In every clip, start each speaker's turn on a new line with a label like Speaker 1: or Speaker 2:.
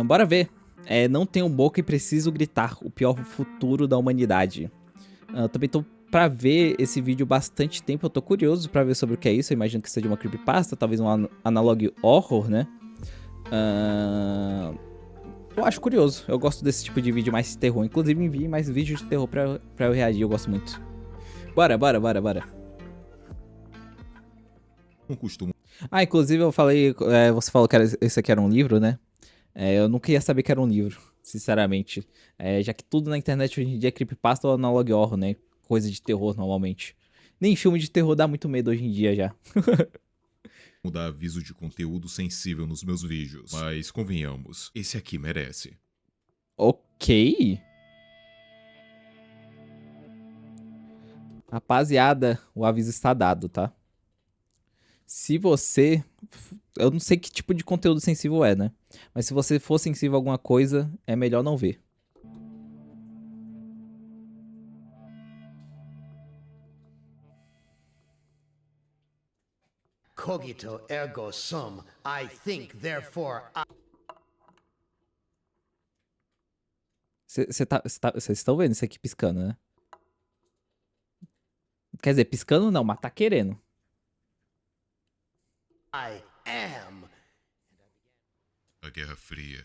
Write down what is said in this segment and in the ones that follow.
Speaker 1: Bora ver. Não tenho boca e preciso gritar. O pior futuro da humanidade. Também tô pra ver esse vídeo bastante tempo. Eu tô curioso pra ver sobre o que é isso. Eu imagino que seja uma creepypasta, talvez um analog horror, né? Eu acho curioso. Eu gosto desse tipo de vídeo mais terror. Inclusive, envie mais vídeos de terror pra eu reagir. Eu gosto muito. Bora.
Speaker 2: Não costumo
Speaker 1: Inclusive eu falei... você falou que esse aqui era um livro, né? Eu nunca ia saber que era um livro, sinceramente. Já que tudo na internet hoje em dia é creepypasta ou analog horror, né? Coisa de terror, normalmente. Nem filme de terror dá muito medo hoje em dia já.
Speaker 2: dar aviso de conteúdo sensível nos meus vídeos, mas convenhamos, esse aqui merece.
Speaker 1: Ok. Rapaziada, o aviso está dado, tá? Se você... Eu não sei que tipo de conteúdo sensível é, né? Mas se você for sensível a alguma coisa, é melhor não ver.
Speaker 3: Cogito ergo sum. I think, therefore I...
Speaker 1: Vocês estão vendo isso aqui piscando, né? Quer dizer, piscando não, mas tá querendo.
Speaker 3: I am.
Speaker 2: A Guerra Fria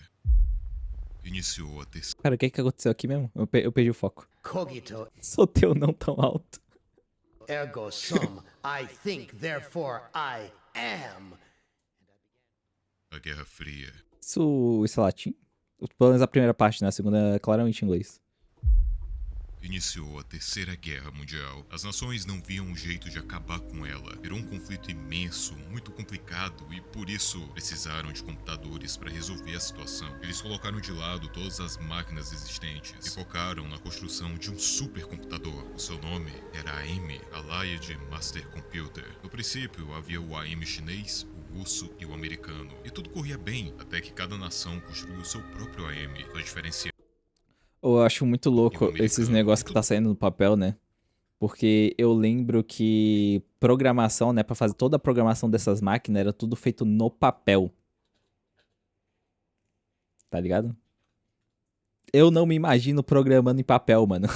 Speaker 2: iniciou a terceira.
Speaker 1: Cara, o que aconteceu aqui mesmo? Eu perdi o foco.
Speaker 3: Cogito
Speaker 1: Soltei o não tão alto.
Speaker 3: ergo sum. I think, therefore I am.
Speaker 2: A Guerra Fria
Speaker 1: Isso é latim? Pelo menos a primeira parte, né? A segunda é claramente em inglês.
Speaker 2: iniciou a Terceira Guerra Mundial. As nações não viam um jeito de acabar com ela. Virou um conflito imenso, muito complicado e por isso precisaram de computadores para resolver a situação. Eles colocaram de lado todas as máquinas existentes e focaram na construção de um supercomputador. O seu nome era AM, Allied Master Computer. No princípio havia o AM chinês, o russo e o americano. E tudo corria bem, até que cada nação construiu o seu próprio AM. Só diferenciando
Speaker 1: Eu acho muito louco esses negócios que tá saindo no papel, né? Porque eu lembro que programação, né? Pra fazer toda a programação dessas máquinas era tudo feito no papel. Tá ligado? Eu não me imagino programando em papel, mano.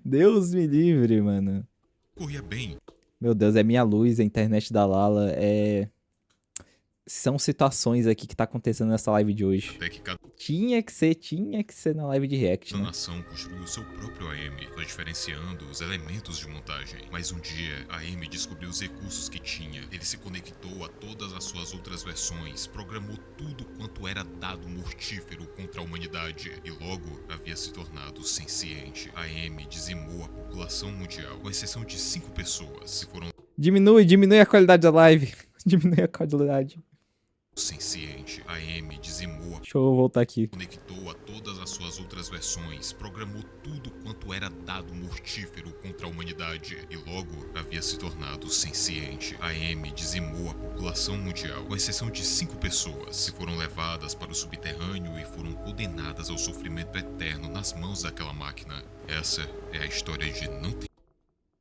Speaker 1: Deus me livre, mano.
Speaker 2: corria bem.
Speaker 1: Meu Deus, é minha luz, a internet da Lala, São situações aqui que tá acontecendo nessa live de hoje.
Speaker 2: Até que cada
Speaker 1: Tinha que ser na live de react, né?
Speaker 2: nação construiu o seu próprio AM, só diferenciando os elementos de montagem. Mas um dia, a AM descobriu os recursos que tinha. Ele se conectou a todas as suas outras versões, programou tudo quanto era dado mortífero contra a humanidade e logo havia se tornado senciente. A AM dizimou a população mundial, com exceção de 5 pessoas que foram
Speaker 1: Diminui a qualidade da live. Diminui a qualidade.
Speaker 2: senciente. A AM dizimou a
Speaker 1: Deixa eu voltar aqui.
Speaker 2: conectou a todas as suas outras versões, programou tudo quanto era dado mortífero contra a humanidade e logo havia se tornado senciente. A AM dizimou a população mundial, com exceção de 5 pessoas, que foram levadas para o subterrâneo e foram condenadas ao sofrimento eterno nas mãos daquela máquina. Essa é a história de Não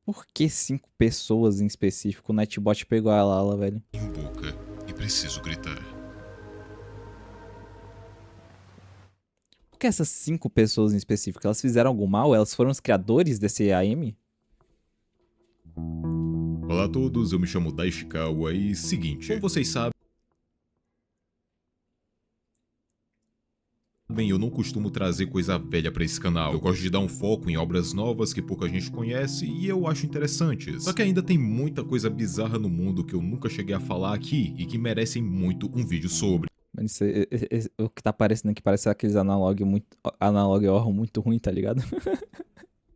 Speaker 1: Por que 5 pessoas em específico? O Nightbot pegou a Lala, velho.
Speaker 2: Tenho Boca e Preciso Gritar.
Speaker 1: Por que essas 5 pessoas em específico? Elas fizeram algum mal? Elas foram os criadores desse AM?
Speaker 2: Olá a todos, eu me chamo Daishikawa e seguinte, como vocês sabem, eu não costumo trazer coisa velha pra esse canal. Eu gosto de dar um foco em obras novas que pouca gente conhece e eu acho interessantes. Só que ainda tem muita coisa bizarra no mundo que eu nunca cheguei a falar aqui e que merecem muito um vídeo sobre.
Speaker 1: Mano, o que tá aparecendo aqui parece aqueles analog horror muito ruim, tá ligado?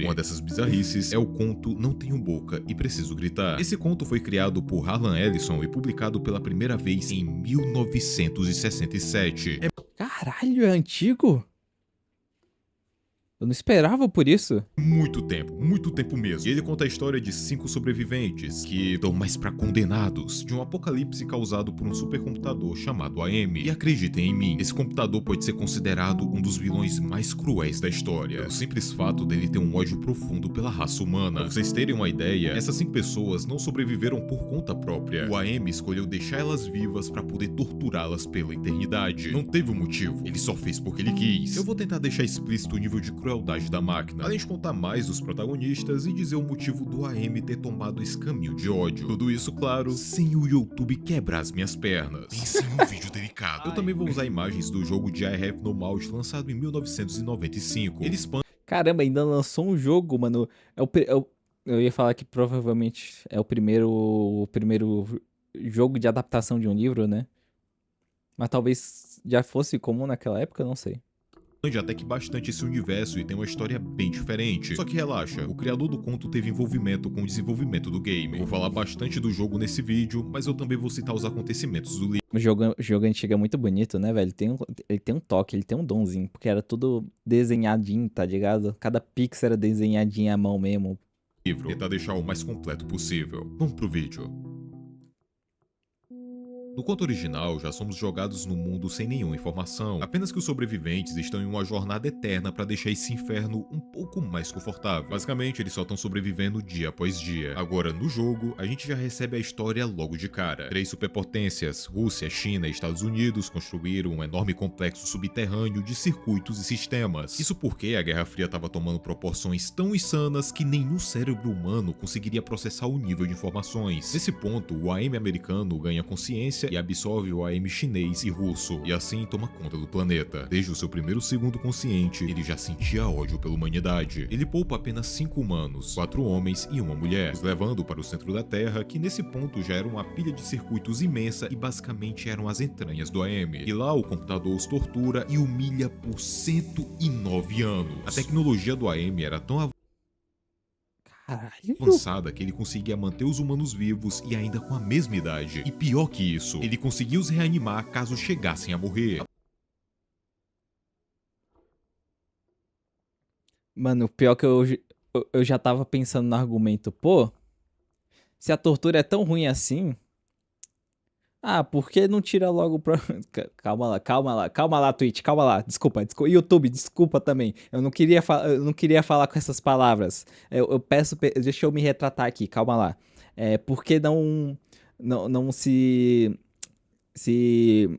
Speaker 2: Uma dessas bizarrices é o conto Não Tenho Boca e Preciso Gritar. Esse conto foi criado por Harlan Ellison e publicado pela primeira vez em 1967.
Speaker 1: Caralho, é antigo? Eu não esperava por isso.
Speaker 2: Muito tempo mesmo. E ele conta a história de 5 sobreviventes que dão mais pra condenados de um apocalipse causado por um supercomputador chamado AM. E acreditem em mim, esse computador pode ser considerado um dos vilões mais cruéis da história, pelo simples fato dele ter um ódio profundo pela raça humana. Pra vocês terem uma ideia, essas 5 pessoas não sobreviveram por conta própria. O AM escolheu deixar elas vivas pra poder torturá-las pela eternidade. Não teve um motivo, ele só fez porque ele quis. Eu vou tentar deixar explícito o nível de crueldade da máquina, além de contar mais dos protagonistas e dizer o motivo do AM ter tomado esse caminho de ódio. Tudo isso, claro, sem o YouTube quebrar as minhas pernas. Pense em um vídeo delicado. Eu também vou usar imagens do jogo de I Have No Mouth, lançado em 1995. Ele expande
Speaker 1: Caramba, ainda lançou um jogo, mano. Eu ia falar que provavelmente é o primeiro jogo de adaptação de um livro, né? Mas talvez já fosse comum naquela época, não sei.
Speaker 2: até que bastante esse universo e tem uma história bem diferente. Só que relaxa, o criador do conto teve envolvimento com o desenvolvimento do game. Eu vou falar bastante do jogo nesse vídeo, mas eu também vou citar os acontecimentos do livro.
Speaker 1: O jogo antigo é muito bonito, né, velho? Ele tem um toque, ele tem um donzinho, porque era tudo desenhadinho, tá ligado? Cada pixel era desenhadinho à mão mesmo.
Speaker 2: Tentar deixar o mais completo possível. Vamos pro vídeo. No conto original, já somos jogados no mundo sem nenhuma informação, apenas que os sobreviventes estão em uma jornada eterna para deixar esse inferno um pouco mais confortável. Basicamente, eles só estão sobrevivendo dia após dia. Agora, no jogo, a gente já recebe a história logo de cara. 3 superpotências, Rússia, China e Estados Unidos, construíram um enorme complexo subterrâneo de circuitos e sistemas. Isso porque a Guerra Fria estava tomando proporções tão insanas que nenhum cérebro humano conseguiria processar o nível de informações. Nesse ponto, o AM americano ganha consciência e absorve o AM chinês e russo, e assim toma conta do planeta. Desde o seu primeiro segundo consciente, ele já sentia ódio pela humanidade. Ele poupa apenas 5 humanos, 4 homens e uma mulher, os levando para o centro da Terra, que nesse ponto já era uma pilha de circuitos imensa e basicamente eram as entranhas do AM. E lá o computador os tortura e humilha por 109 anos. A tecnologia do AM era tão
Speaker 1: Caralho.
Speaker 2: avançada que ele conseguia manter os humanos vivos e ainda com a mesma idade. E pior que isso, ele conseguia os reanimar caso chegassem a morrer.
Speaker 1: Mano, pior que eu já tava pensando no argumento, pô, se a tortura é tão ruim assim, por que não tira logo pra... Calma lá, Twitch, calma lá, desculpa, YouTube, desculpa também, eu não queria falar com essas palavras, eu peço, deixa eu me retratar aqui, calma lá, por que não se, vocês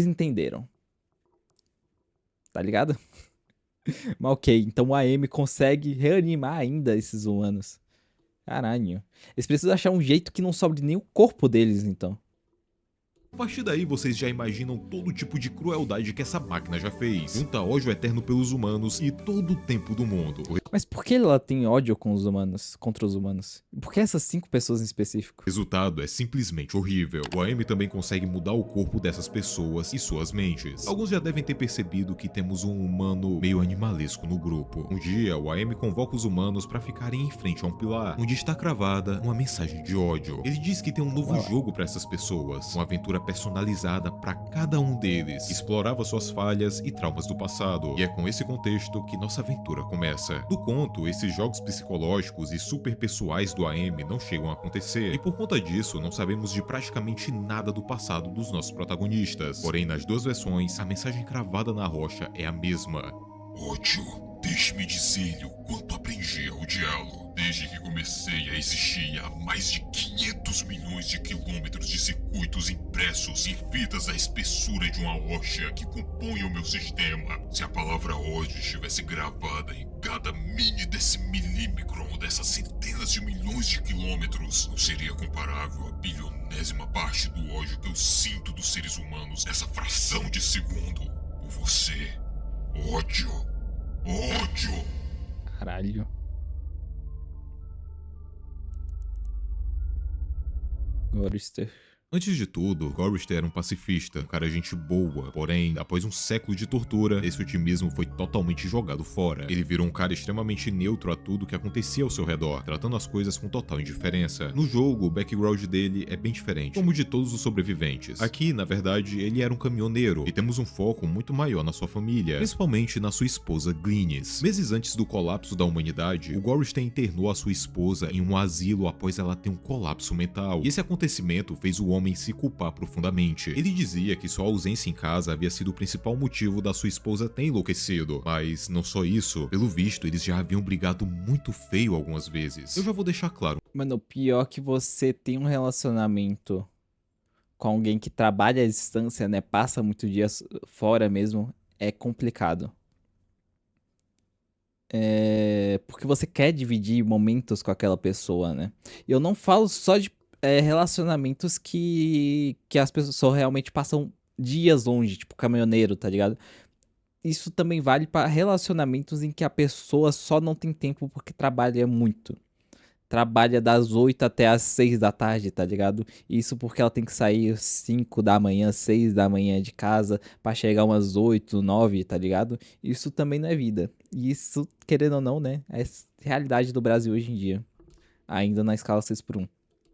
Speaker 1: entenderam, tá ligado? Mas ok, então o AM consegue reanimar ainda esses humanos. Caralho. Eles precisam achar um jeito que não sobre nem o corpo deles, então.
Speaker 2: A partir daí, vocês já imaginam todo tipo de crueldade que essa máquina já fez. Junta ódio eterno pelos humanos e todo o tempo do mundo.
Speaker 1: Mas por que ela tem ódio com os humanos, contra os humanos? Por que essas 5 pessoas em específico?
Speaker 2: O resultado é simplesmente horrível. O AM também consegue mudar o corpo dessas pessoas e suas mentes. Alguns já devem ter percebido que temos um humano meio animalesco no grupo. Um dia, o AM convoca os humanos para ficarem em frente a um pilar, onde está cravada uma mensagem de ódio. Ele diz que tem um novo jogo para essas pessoas, uma aventura personalizada para cada um deles, que explorava suas falhas e traumas do passado. E é com esse contexto que nossa aventura começa. No conto, esses jogos psicológicos e super pessoais do AM não chegam a acontecer, e por conta disso não sabemos de praticamente nada do passado dos nossos protagonistas. Porém, nas 2 versões, a mensagem cravada na rocha é a mesma. Ódio, deixe-me dizer-lhe o quanto aprendi a odiá-lo. Desde que comecei a existir há mais de 500 milhões de quilômetros de circuitos impressos e fitas da espessura de uma rocha que compõe o meu sistema. Se a palavra ódio estivesse gravada em cada mini decimilímetro dessas centenas de milhões de quilômetros, não seria comparável à bilionésima parte do ódio que eu sinto dos seres humanos nessa fração de segundo. Por você. Ódio. Ódio.
Speaker 1: Caralho. Gorister.
Speaker 2: Antes de tudo, Gorrister era um pacifista, um cara gente boa, porém, após um século de tortura, esse otimismo foi totalmente jogado fora. Ele virou um cara extremamente neutro a tudo que acontecia ao seu redor, tratando as coisas com total indiferença. No jogo, o background dele é bem diferente, como o de todos os sobreviventes. Aqui, na verdade, ele era um caminhoneiro, e temos um foco muito maior na sua família, principalmente na sua esposa Glynis. Meses antes do colapso da humanidade, o Gorrister internou a sua esposa em um asilo após ela ter um colapso mental, e esse acontecimento fez o homem se culpar profundamente. Ele dizia que sua ausência em casa havia sido o principal motivo da sua esposa ter enlouquecido, mas não só isso, pelo visto eles já haviam brigado muito feio algumas vezes. Eu já vou deixar claro.
Speaker 1: Mano, o pior é que você tem um relacionamento com alguém que trabalha à distância, né? Passa muitos dias fora mesmo, é complicado. Porque você quer dividir momentos com aquela pessoa, né? E eu não falo só de relacionamentos que as pessoas realmente passam dias longe, tipo caminhoneiro, tá ligado? Isso também vale para relacionamentos em que a pessoa só não tem tempo porque trabalha muito. Trabalha das 8 até as 6 da tarde, tá ligado? Isso porque ela tem que sair 5 da manhã, 6 da manhã de casa pra chegar umas 8, 9, tá ligado? Isso também não é vida. E isso, querendo ou não, né? É realidade do Brasil hoje em dia. Ainda na escala 6x1.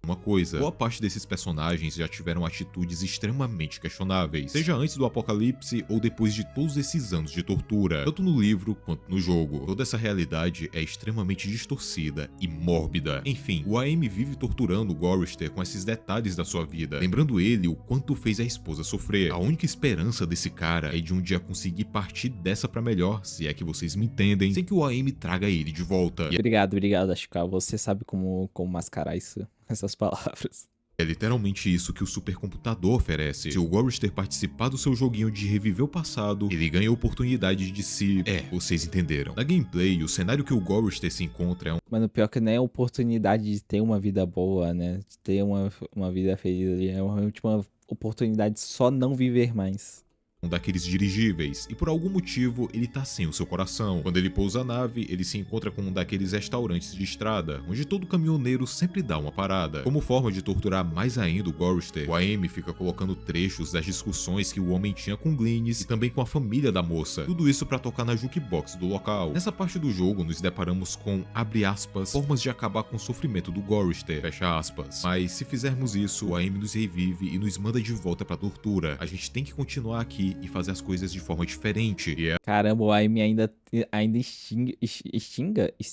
Speaker 2: Uma coisa, boa parte desses personagens já tiveram atitudes extremamente questionáveis, seja antes do apocalipse ou depois de todos esses anos de tortura, tanto no livro quanto no jogo. Toda essa realidade é extremamente distorcida e mórbida. Enfim, o AM vive torturando o Gorrister com esses detalhes da sua vida, lembrando ele o quanto fez a esposa sofrer. A única esperança desse cara é de um dia conseguir partir dessa pra melhor, se é que vocês me entendem, sem que o AM traga ele de volta.
Speaker 1: Obrigado, Ashika. Você sabe como mascarar isso, essas palavras.
Speaker 2: É literalmente isso que o supercomputador oferece. Se o Gorrister participar do seu joguinho de reviver o passado, ele ganha a oportunidade de se... vocês entenderam. Na gameplay, o cenário que o Gorrister se encontra é um...
Speaker 1: Mano, pior que não é a oportunidade de ter uma vida boa, né? De ter uma vida feliz ali. É uma última oportunidade de só não viver mais.
Speaker 2: daqueles dirigíveis, e por algum motivo ele tá sem o seu coração. Quando ele pousa a nave, ele se encontra com um daqueles restaurantes de estrada, onde todo caminhoneiro sempre dá uma parada. Como forma de torturar mais ainda o Gorrister, o AM fica colocando trechos das discussões que o homem tinha com Glynis e também com a família da moça, tudo isso pra tocar na jukebox do local. Nessa parte do jogo, nos deparamos com, abre aspas, formas de acabar com o sofrimento do Gorrister, fecha aspas. Mas se fizermos isso, o AM nos revive e nos manda de volta pra tortura. A gente tem que continuar aqui e fazer as coisas de forma diferente. E é...
Speaker 1: Caramba, o Aime ainda extinta?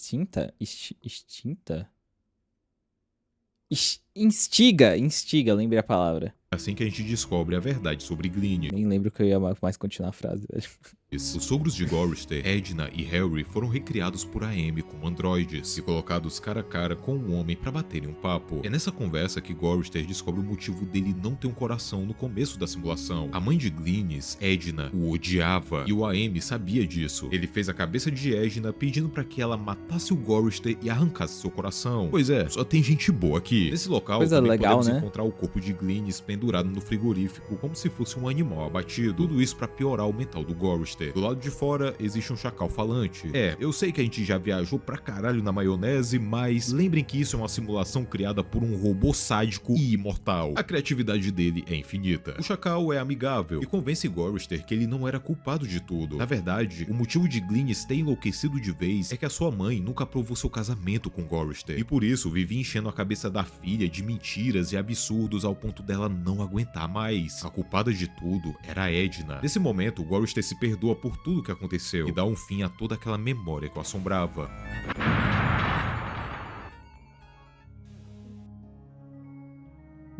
Speaker 1: Instiga, lembrei a palavra.
Speaker 2: assim que a gente descobre a verdade sobre Glynis.
Speaker 1: Nem lembro que eu ia mais continuar a frase, velho.
Speaker 2: Os sogros de Gorrister, Edna e Harry, foram recriados por AM como androides e colocados cara a cara com um homem para baterem um papo. É nessa conversa que Gorrister descobre o motivo dele não ter um coração no começo da simulação. A mãe de Glynis, Edna, o odiava e o AM sabia disso. Ele fez a cabeça de Edna pedindo para que ela matasse o Gorrister e arrancasse seu coração. Pois é, só tem gente boa aqui. Nesse local
Speaker 1: Coisa
Speaker 2: também
Speaker 1: legal,
Speaker 2: podemos
Speaker 1: né?
Speaker 2: encontrar o corpo de Glynis pendurado no frigorífico como se fosse um animal abatido. Tudo isso para piorar o mental do Gorrister. Do lado de fora, existe um chacal falante. Eu sei que a gente já viajou pra caralho na maionese, mas lembrem que isso é uma simulação criada por um robô sádico e imortal. A criatividade dele é infinita. O chacal é amigável e convence Gorrister que ele não era culpado de tudo. Na verdade, o motivo de Glynis ter enlouquecido de vez é que a sua mãe nunca aprovou seu casamento com Gorrister, e por isso vivia enchendo a cabeça da filha de mentiras e absurdos ao ponto dela não aguentar mais. A culpada de tudo era a Edna. Nesse momento, Gorrister se perdoa por tudo que aconteceu e dá um fim a toda aquela memória que o assombrava.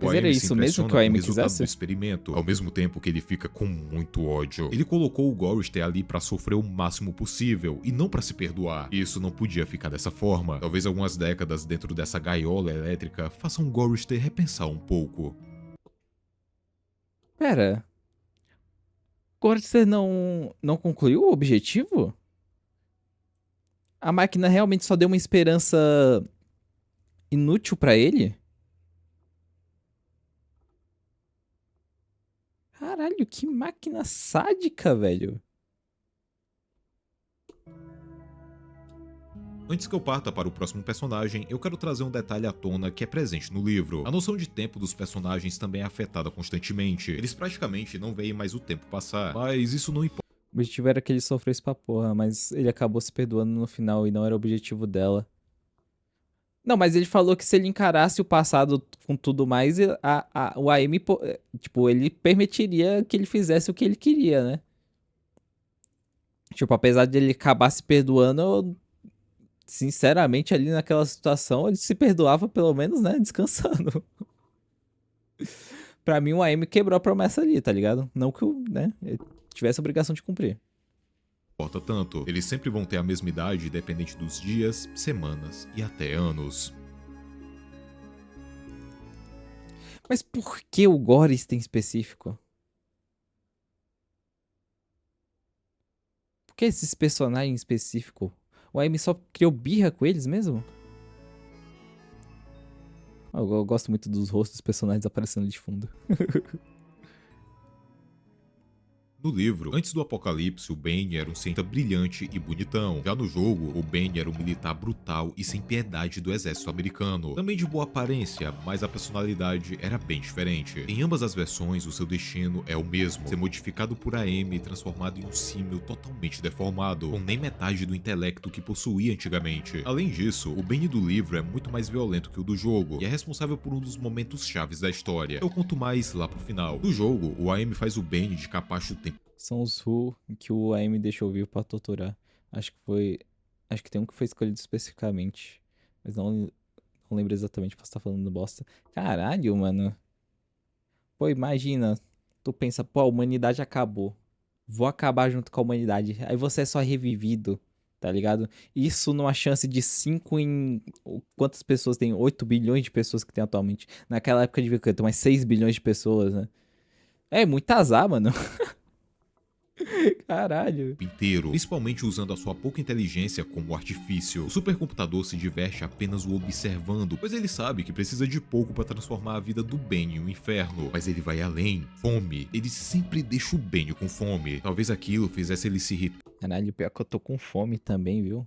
Speaker 1: Mas era isso mesmo que o AM quisesse?
Speaker 2: Do experimento, ao mesmo tempo que ele fica com muito ódio. Ele colocou o Gorrister ali pra sofrer o máximo possível e não pra se perdoar. Isso não podia ficar dessa forma. Talvez algumas décadas dentro dessa gaiola elétrica façam o Gorrister repensar um pouco.
Speaker 1: Pera. Gorrister não concluiu o objetivo? A máquina realmente só deu uma esperança inútil pra ele? Caralho, que máquina sádica, velho.
Speaker 2: Antes que eu parta para o próximo personagem, eu quero trazer um detalhe à tona que é presente no livro. A noção de tempo dos personagens também é afetada constantemente. Eles praticamente não veem mais o tempo passar, mas isso não importa.
Speaker 1: O objetivo era que ele sofresse pra porra, mas ele acabou se perdoando no final e não era o objetivo dela. Não, mas ele falou que se ele encarasse o passado com tudo mais, o AM, tipo, ele permitiria que ele fizesse o que ele queria, né? Tipo, apesar de ele acabar se perdoando, sinceramente, ali naquela situação, ele se perdoava pelo menos, né? Descansando. Pra mim, o AM quebrou a promessa ali, tá ligado? Não que né, ele tivesse a obrigação de cumprir.
Speaker 2: Importa tanto. Eles sempre vão ter a mesma idade, independente dos dias, semanas e até anos.
Speaker 1: Mas por que o Gorist em específico? Por que esses personagens em específico? O AM só criou birra com eles mesmo? Eu gosto muito dos rostos dos personagens aparecendo de fundo.
Speaker 2: No livro, antes do apocalipse, o Bane era um cientista brilhante e bonitão. Já no jogo, o Bane era um militar brutal e sem piedade do exército americano. Também de boa aparência, mas a personalidade era bem diferente. Em ambas as versões, o seu destino é o mesmo: ser modificado por AM e transformado em um símil totalmente deformado, com nem metade do intelecto que possuía antigamente. Além disso, o Bane do livro é muito mais violento que o do jogo, e é responsável por um dos momentos chaves da história. Eu conto mais lá pro final. No jogo, o AM faz o Bane de capacho o tempo.
Speaker 1: São os Who que o AM deixou vivo pra torturar. Acho que tem um que foi escolhido especificamente. Mas não lembro exatamente, posso estar falando bosta. Caralho, mano. Pô, imagina. Tu pensa, pô, a humanidade acabou. Vou acabar junto com a humanidade. Aí você é só revivido, tá ligado? Isso numa chance de 5 em. Quantas pessoas tem? 8 bilhões de pessoas que tem atualmente. Naquela época devia ter umas 6 bilhões de pessoas, né? É muito azar, mano. Caralho.
Speaker 2: Inteiro, principalmente usando a sua pouca inteligência como artifício. O supercomputador se diverte apenas o observando, pois ele sabe que precisa de pouco para transformar a vida do Bane em um inferno. Mas ele vai além. Fome. Ele sempre deixa o Bane com fome. Talvez aquilo fizesse ele se irritar
Speaker 1: Caralho, pior que eu tô com fome também, viu?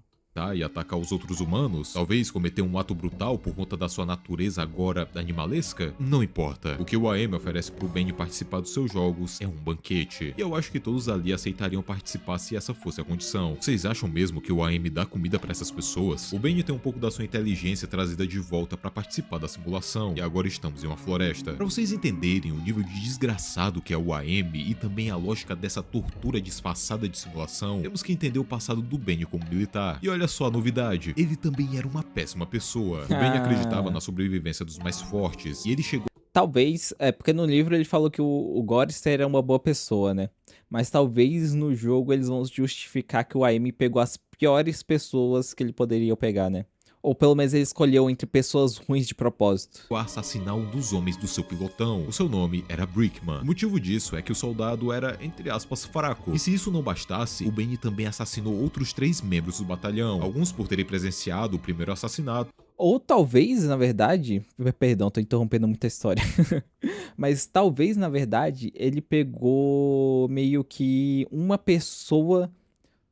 Speaker 2: e atacar os outros humanos, talvez cometer um ato brutal por conta da sua natureza agora animalesca, não importa. O que o AM oferece pro Bane participar dos seus jogos é um banquete, e eu acho que todos ali aceitariam participar se essa fosse a condição. Vocês acham mesmo que o AM dá comida pra essas pessoas? O Bane tem um pouco da sua inteligência trazida de volta pra participar da simulação, e agora estamos em uma floresta. Pra vocês entenderem o nível de desgraçado que é o AM e também a lógica dessa tortura disfarçada de simulação, temos que entender o passado do Bane como militar. E olha só a novidade, ele também era uma péssima pessoa. O Bane acreditava na sobrevivência dos mais fortes, e ele chegou
Speaker 1: Talvez, porque no livro ele falou que o Gorister era uma boa pessoa, né? Mas talvez no jogo eles vão justificar que o AM pegou as piores pessoas que ele poderia pegar, né? Ou pelo menos ele escolheu entre pessoas ruins de propósito.
Speaker 2: a assassinar um dos homens do seu pilotão. O seu nome era Brickman. O motivo disso é que o soldado era, entre aspas, fraco. E se isso não bastasse, o Bane também assassinou outros 3 membros do batalhão, alguns por terem presenciado o primeiro assassinato.
Speaker 1: Ou talvez, na verdade, perdão, tô interrompendo muita história. Mas talvez, na verdade, ele pegou meio que uma pessoa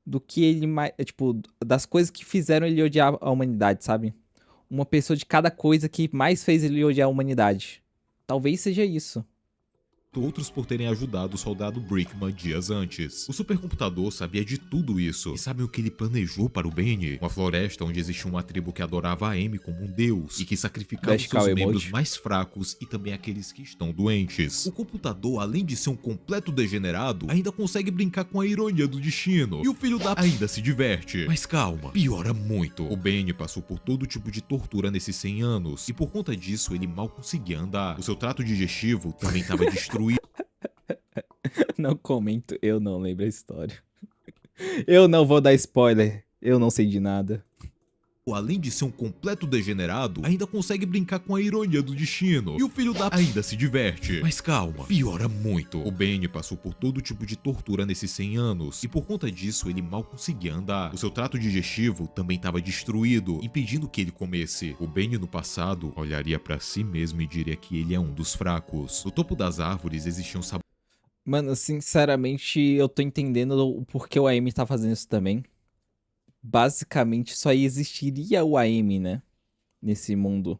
Speaker 1: do que ele mais, tipo, das coisas que fizeram ele odiar a humanidade, sabe? Uma pessoa de cada coisa que mais fez ele odiar a humanidade. Talvez seja isso.
Speaker 2: Outros por terem ajudado o soldado Brickman dias antes. O supercomputador sabia de tudo isso. E sabe o que ele planejou para o Bane? Uma floresta onde existia uma tribo que adorava a Amy como um deus e que sacrificava os seus membros mais fracos e também aqueles que estão doentes. O computador, além de ser um completo degenerado, ainda consegue brincar com a ironia do destino. E o filho da ainda se diverte. Mas calma, piora muito. O Bane passou por todo tipo de tortura nesses 100 anos e por conta disso ele mal conseguia andar. O seu trato digestivo também estava destruído.
Speaker 1: Não comento, eu não lembro a história. Eu não vou dar spoiler, eu não sei de nada.
Speaker 2: Além de ser um completo degenerado, ainda consegue brincar com a ironia do destino. E o filho da ainda se diverte. Mas calma, piora muito. O Bane passou por todo tipo de tortura nesses 100 anos, e por conta disso ele mal conseguia andar. O seu trato digestivo também estava destruído, impedindo que ele comesse. O Bane no passado olharia pra si mesmo e diria que ele é um dos fracos. No topo das árvores existiam sabores.
Speaker 1: Mano, sinceramente, eu tô entendendo o porquê o AM tá fazendo isso também. basicamente só existiria o AM, né? Nesse mundo.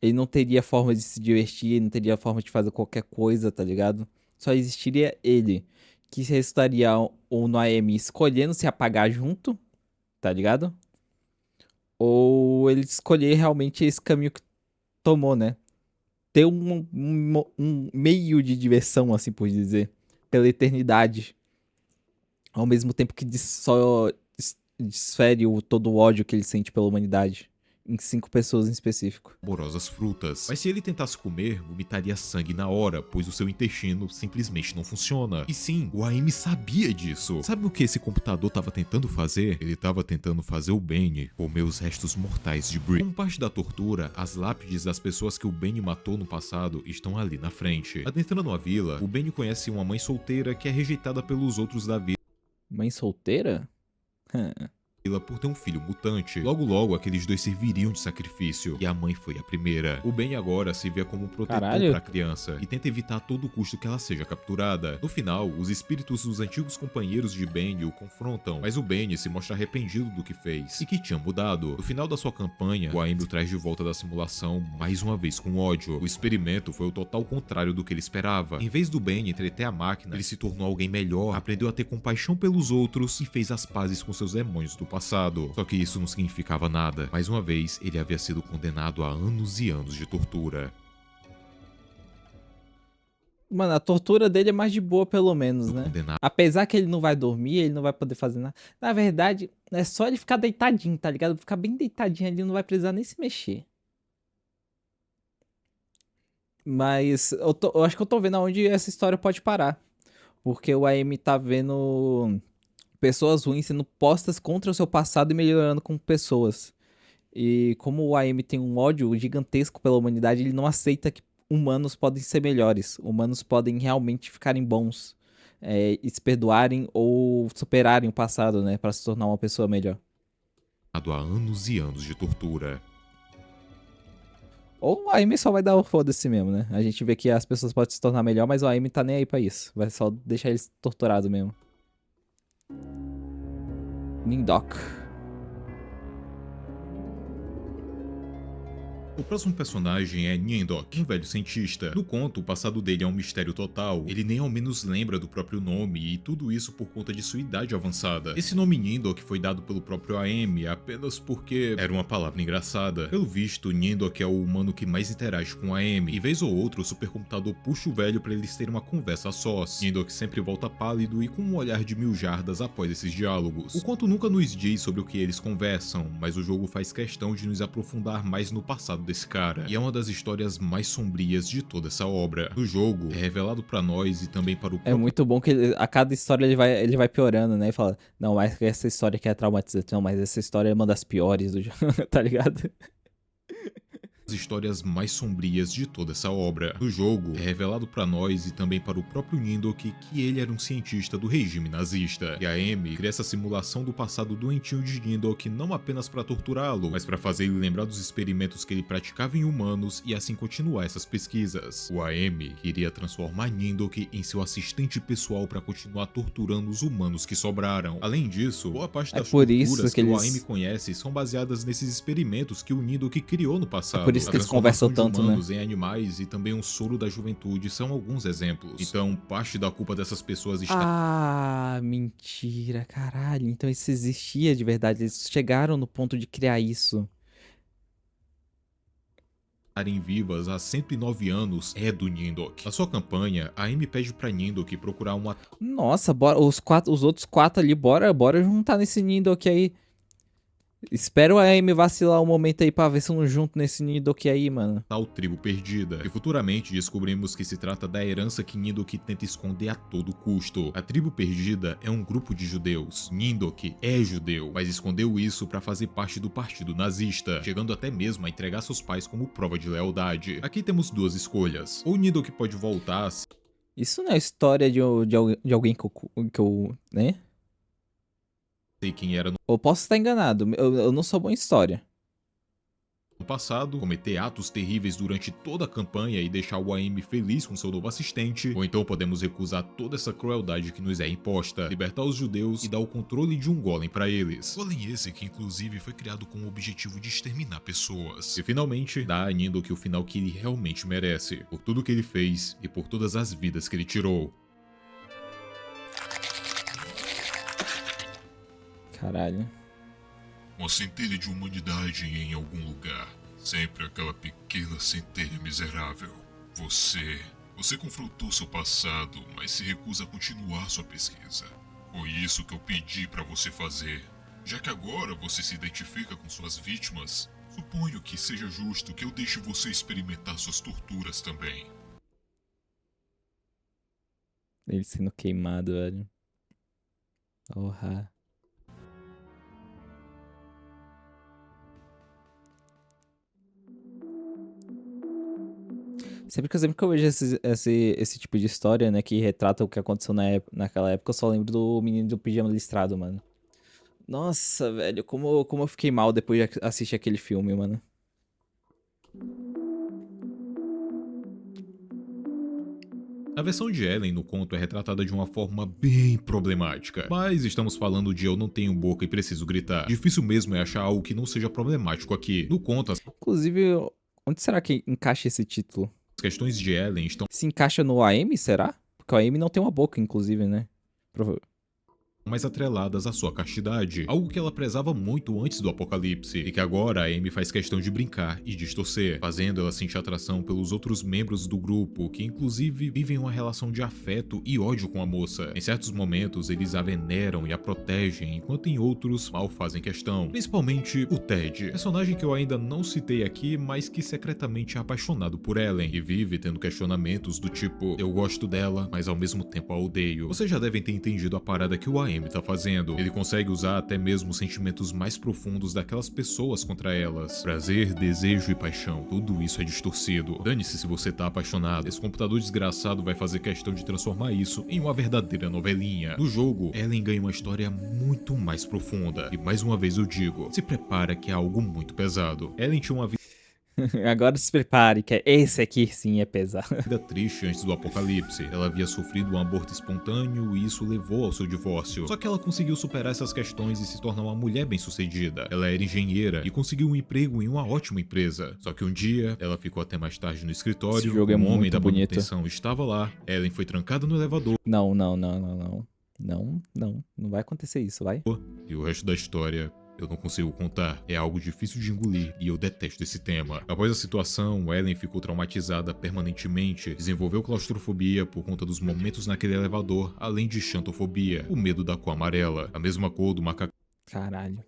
Speaker 1: Ele não teria forma de se divertir, ele não teria forma de fazer qualquer coisa, tá ligado? Só existiria ele. Que restaria ou no AM escolhendo se apagar junto, tá ligado? Ou ele escolher realmente esse caminho que tomou, né? Ter um meio de diversão, assim por dizer, pela eternidade. Ao mesmo tempo que só desfere todo o ódio que ele sente pela humanidade. Em 5 pessoas em específico.
Speaker 2: Saborosas frutas. Mas se ele tentasse comer, vomitaria sangue na hora, pois o seu intestino simplesmente não funciona. E sim, o AM sabia disso. Sabe o que esse computador estava tentando fazer? Ele estava tentando fazer o Benny comer os restos mortais de Bree. Como parte da tortura, as lápides das pessoas que o Benny matou no passado estão ali na frente. Adentrando a vila, o Benny conhece uma mãe solteira que é rejeitada pelos outros da vila
Speaker 1: Mãe solteira?
Speaker 2: por ter um filho mutante. Logo logo, aqueles dois serviriam de sacrifício, e a mãe foi a primeira. O Ben agora se vê como um protetor
Speaker 1: Caralho.
Speaker 2: para a criança, e tenta evitar a todo custo que ela seja capturada. No final, os espíritos dos antigos companheiros de Ben o confrontam, mas o Ben se mostra arrependido do que fez, e que tinha mudado. No final da sua campanha, o Aim o traz de volta da simulação, mais uma vez com ódio. O experimento foi o total contrário do que ele esperava. Em vez do Ben entreter a máquina, ele se tornou alguém melhor, aprendeu a ter compaixão pelos outros, e fez as pazes com seus demônios do passado. Só que isso não significava nada. Mais uma vez, ele havia sido condenado a anos e anos de tortura.
Speaker 1: Mano, a tortura dele é mais de boa, pelo menos, né?
Speaker 2: Condenado
Speaker 1: Apesar que ele não vai dormir, ele não vai poder fazer nada. Na verdade, é só ele ficar deitadinho, tá ligado? Ficar bem deitadinho ali, não vai precisar nem se mexer. Mas eu acho que eu tô vendo aonde essa história pode parar. Porque o AM tá vendo pessoas ruins sendo postas contra o seu passado e melhorando como pessoas. E como o AM tem um ódio gigantesco pela humanidade, ele não aceita que humanos podem ser melhores. Humanos podem realmente ficarem bons. E se perdoarem ou superarem o passado, né? Pra se tornar uma pessoa melhor.
Speaker 2: há anos e anos de tortura.
Speaker 1: Ou o AM só vai dar o foda-se mesmo, né? A gente vê que as pessoas podem se tornar melhor, mas o AM tá nem aí pra isso. Vai só deixar eles torturados mesmo. Nindok.
Speaker 2: O próximo personagem é Niendok, um velho cientista. No conto, o passado dele é um mistério total. Ele nem ao menos lembra do próprio nome, e tudo isso por conta de sua idade avançada. Esse nome Niendok foi dado pelo próprio AM apenas porque era uma palavra engraçada. Pelo visto, Niendok é o humano que mais interage com o AM, e vez ou outra o supercomputador puxa o velho para eles terem uma conversa a sós. Niendok sempre volta pálido e com um olhar de 1000 jardas após esses diálogos. O conto nunca nos diz sobre o que eles conversam, mas o jogo faz questão de nos aprofundar mais no passado desse cara, e é uma das histórias mais sombrias de toda essa obra. No jogo, é revelado pra nós e também para o
Speaker 1: É
Speaker 2: próprio
Speaker 1: muito bom que a cada história ele vai piorando, né? E fala, não, mas essa história aqui é traumatizante, não, mas essa história é uma das piores do jogo, tá ligado?
Speaker 2: as histórias mais sombrias de toda essa obra. No jogo, é revelado pra nós e também para o próprio Niendok que ele era um cientista do regime nazista, e a Amy cria essa simulação do passado doentio de Niendok não apenas para torturá-lo, mas para fazer ele lembrar dos experimentos que ele praticava em humanos e assim continuar essas pesquisas. O AM queria transformar Niendok em seu assistente pessoal para continuar torturando os humanos que sobraram. Além disso, boa parte das torturas que o AM conhece são baseadas nesses experimentos que o Niendok criou no passado.
Speaker 1: É por isso que eles conversam tanto, né?
Speaker 2: Em animais e também um soro da juventude são alguns exemplos. Então, parte da culpa dessas pessoas está...
Speaker 1: Ah, mentira, caralho. Então isso existia de verdade. Eles chegaram no ponto de criar isso.
Speaker 2: Estarem vivas há 109 anos é do Niendok. Na sua campanha, a Amy pede pra Niendok procurar uma...
Speaker 1: Nossa, bora, os outros 4 ali, bora juntar nesse Niendok aí. Espero a Amy vacilar um momento aí pra ver se eu não junto nesse Niendok aí, mano.
Speaker 2: Tal tribo perdida. E futuramente descobrimos que se trata da herança que Niendok tenta esconder a todo custo. A tribo perdida é um grupo de judeus. Niendok é judeu, mas escondeu isso pra fazer parte do partido nazista, chegando até mesmo a entregar seus pais como prova de lealdade. Aqui temos duas escolhas. Ou Niendok pode voltar...
Speaker 1: Isso não é história de alguém que eu, né?
Speaker 2: Sei quem era no
Speaker 1: Eu posso estar enganado, eu não sou bom em história.
Speaker 2: no passado, cometer atos terríveis durante toda a campanha e deixar o AM feliz com seu novo assistente, ou então podemos recusar toda essa crueldade que nos é imposta, libertar os judeus e dar o controle de um golem para eles. Golem esse que inclusive foi criado com o objetivo de exterminar pessoas. E finalmente, dar a Nindok o final que ele realmente merece, por tudo que ele fez e por todas as vidas que ele tirou.
Speaker 1: Caralho.
Speaker 2: Uma centelha de humanidade em algum lugar. Sempre aquela pequena centelha miserável. Você confrontou seu passado, mas se recusa a continuar sua pesquisa. Foi isso que eu pedi pra você fazer. Já que agora você se identifica com suas vítimas, suponho que seja justo que eu deixe você experimentar suas torturas também.
Speaker 1: Ele sendo queimado, velho. Porra. Sempre que eu vejo esse tipo de história, né, que retrata o que aconteceu naquela época, eu só lembro do menino do pijama listrado, mano. Nossa, velho, como eu fiquei mal depois de assistir aquele filme, mano.
Speaker 2: A versão de Ellen no conto é retratada de uma forma bem problemática, mas estamos falando de eu não tenho boca e preciso gritar. Difícil mesmo é achar algo que não seja problemático aqui. No conto, as
Speaker 1: Inclusive, onde será que encaixa esse título?
Speaker 2: questões de Ellen estão
Speaker 1: Se encaixa no AM, será? Porque o AM não tem uma boca, inclusive, né?
Speaker 2: mais atreladas à sua castidade, algo que ela prezava muito antes do apocalipse, e que agora a Amy faz questão de brincar e distorcer, fazendo ela sentir atração pelos outros membros do grupo, que inclusive vivem uma relação de afeto e ódio com a moça. Em certos momentos eles a veneram e a protegem, enquanto em outros mal fazem questão, principalmente o Ted, personagem que eu ainda não citei aqui, mas que secretamente é apaixonado por Ellen, e vive tendo questionamentos do tipo, eu gosto dela, mas ao mesmo tempo a odeio. Vocês já devem ter entendido a parada que o AM tá fazendo. Ele consegue usar até mesmo os sentimentos mais profundos daquelas pessoas contra elas. Prazer, desejo e paixão. Tudo isso é distorcido. Dane-se se você tá apaixonado. Esse computador desgraçado vai fazer questão de transformar isso em uma verdadeira novelinha. No jogo, Ellen ganha uma história muito mais profunda. E mais uma vez eu digo, se prepara que é algo muito pesado. Ellen tinha uma vida
Speaker 1: Agora se prepare, que esse aqui sim é pesado.
Speaker 2: triste antes do apocalipse. Ela havia sofrido um aborto espontâneo e isso levou ao seu divórcio. Só que ela conseguiu superar essas questões e se tornar uma mulher bem-sucedida. Ela era engenheira e conseguiu um emprego em uma ótima empresa. Só que um dia, ela ficou até mais tarde no escritório,
Speaker 1: Esse jogo é
Speaker 2: um homem
Speaker 1: muito
Speaker 2: da
Speaker 1: bonito.
Speaker 2: manutenção estava lá, Ellen foi trancada no elevador
Speaker 1: Não. Não vai acontecer isso, vai?
Speaker 2: e o resto da história eu não consigo contar. É algo difícil de engolir e eu detesto esse tema. Após a situação, Ellen ficou traumatizada permanentemente, desenvolveu claustrofobia por conta dos momentos naquele elevador, além de xantofobia, o medo da cor amarela, a mesma cor do macacão
Speaker 1: Caralho.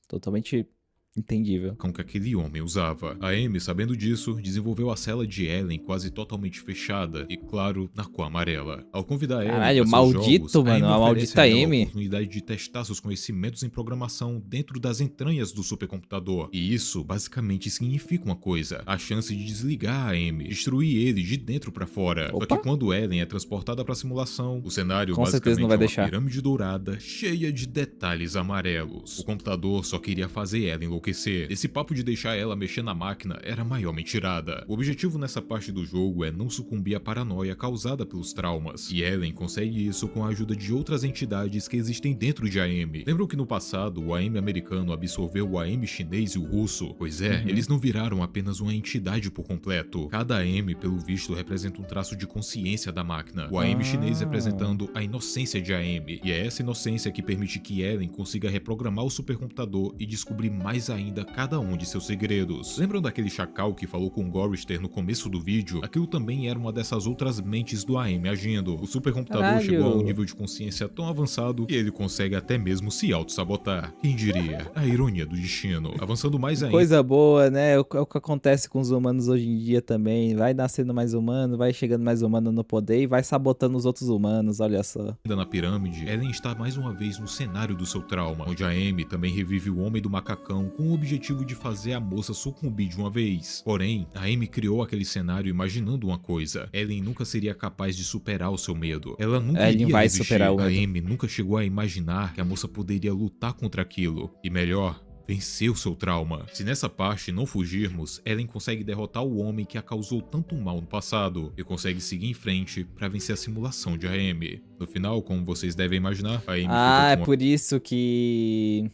Speaker 1: Totalmente entendível.
Speaker 2: que aquele homem usava. A Amy, sabendo disso, desenvolveu a cela de Ellen quase totalmente fechada e, claro, na cor amarela. Ao convidar Ellen
Speaker 1: Caralho,
Speaker 2: para seus
Speaker 1: maldito,
Speaker 2: jogos,
Speaker 1: mano, a
Speaker 2: Amy oferece
Speaker 1: maldita
Speaker 2: a ela
Speaker 1: Amy.
Speaker 2: a oportunidade de testar seus conhecimentos em programação dentro das entranhas do supercomputador. E isso basicamente significa uma coisa: a chance de desligar a Amy, destruir ele de dentro para fora. Só
Speaker 1: Opa.
Speaker 2: que quando Ellen é transportada para a simulação, o cenário
Speaker 1: Com certeza
Speaker 2: basicamente
Speaker 1: não vai
Speaker 2: é uma
Speaker 1: deixar.
Speaker 2: pirâmide dourada cheia de detalhes amarelos. O computador só queria fazer ela enlouquecer. Esse papo de deixar ela mexer na máquina era a maior mentirada. O objetivo nessa parte do jogo é não sucumbir à paranoia causada pelos traumas, e Ellen consegue isso com a ajuda de outras entidades que existem dentro de AM. Lembram que no passado o AM americano absorveu o AM chinês e o russo? Pois é, eles não viraram apenas uma entidade por completo. Cada AM, pelo visto, representa um traço de consciência da máquina. O AM chinês representando a inocência de AM, e é essa inocência que permite que Ellen consiga reprogramar o supercomputador e descobrir mais ainda cada um de seus segredos. Lembram daquele chacal que falou com Gorrister no começo do vídeo? Aquilo também era uma dessas outras mentes do AM agindo. O supercomputador
Speaker 1: Caralho.
Speaker 2: chegou a um nível de consciência tão avançado que ele consegue até mesmo se auto-sabotar. Quem diria? A ironia do destino. Avançando mais ainda
Speaker 1: Coisa boa, né? É o que acontece com os humanos hoje em dia também. Vai nascendo mais humano, vai chegando mais humano no poder e vai sabotando os outros humanos, olha só.
Speaker 2: na pirâmide, Ellen está mais uma vez no cenário do seu trauma, onde a Amy também revive o Homem do Macacão com o objetivo de fazer a moça sucumbir de uma vez. Porém, a Amy criou aquele cenário imaginando uma coisa: Ellen nunca seria capaz de superar o seu medo. Ela nunca
Speaker 1: Ellen
Speaker 2: iria
Speaker 1: vai
Speaker 2: resistir.
Speaker 1: superar o
Speaker 2: A
Speaker 1: medo.
Speaker 2: Amy nunca chegou a imaginar que a moça poderia lutar contra aquilo. E melhor, vencer o seu trauma. Se nessa parte não fugirmos, Ellen consegue derrotar o homem que a causou tanto mal no passado e consegue seguir em frente para vencer a simulação de Amy. No final, como vocês devem imaginar, a Amy
Speaker 1: Ah, é
Speaker 2: fica com
Speaker 1: por isso que